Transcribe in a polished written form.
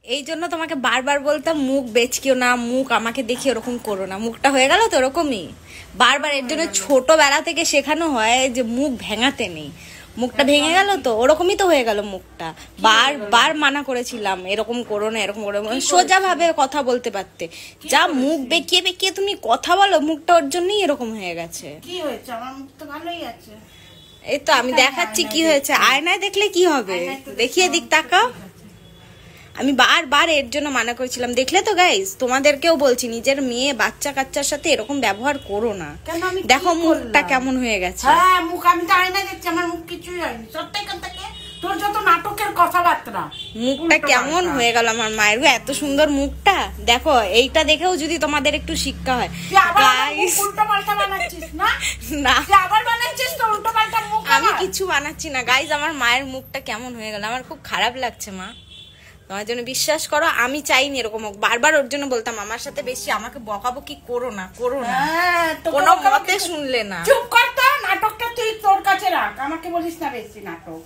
এই জন্য তোমাকে বারবার বলতাম মুখ বেচকিও না, মুখ আমাকে দেখে ওরকম করো না। মুখটা হয়ে গেল তো ওরকমই বারবার। এর জন্য ছোটবেলা থেকে শেখানো হয় যে মুখ ভেঙাতে নেই। মুখটা ভেঙে গেল তো ওরকমই তো হয়ে গেল মুখটা। বারবার মানা করেছিলাম এরকম করো না, এরকম করো না, সোজা ভাবে কথা বলতে পারতে। যা মুখ বেঁকিয়ে বেঁকিয়ে তুমি কথা বলো, মুখটা ওর জন্যই এরকম হয়ে গেছে। কি হয়েছে? আমার মুখ তো ভালোই আছে। এই তো আমি দেখাচ্ছি কি হয়েছে। আয়নায় দেখলে কি হবে, দেখিয়ে দিক তাকাও। আমি বারবার এর জন্য মানা করেছিলাম। দেখলে তো গাইস, তোমাদেরকেও বলছি নিজের মেয়ে বাচ্চা কাচ্চার সাথে এরকম ব্যবহার করো না। দেখো মুখটা কেমন হয়ে গেছে। হ্যাঁ মুখ আমি তো আয়নায় দেখছি, আমার মুখ কিছুই হয়নি। সত্যি কথা কি তোর যত নাটকের কথাবার্তা, মুখটা কেমন হয়ে গেল আমার মায়ের। এত সুন্দর মুখটা দেখো। এইটা দেখেও যদি তোমাদের একটু শিক্ষা হয় গাইস। উল্টো পাল্টা বানাচ্ছিস না? না আবার বানাচ্ছিস তো উল্টো পাল্টা মুখ। আমি কিছু বানাচ্ছি না গাইস। আমার মায়ের মুখটা কেমন হয়ে গেল, আমার খুব খারাপ লাগছে মা। তোমার জন্য বিশ্বাস করো আমি চাইনি এরকম হোক। বারবার ওর জন্য বলতাম আমার সাথে বেশি আমাকে বকাবকি করো না, করো না। কোনো মতে শুনলে না। চুপ কর তো, নাটকটা তুই তোর কাছে রাখ, আমাকে বলিস না বেশি নাটক।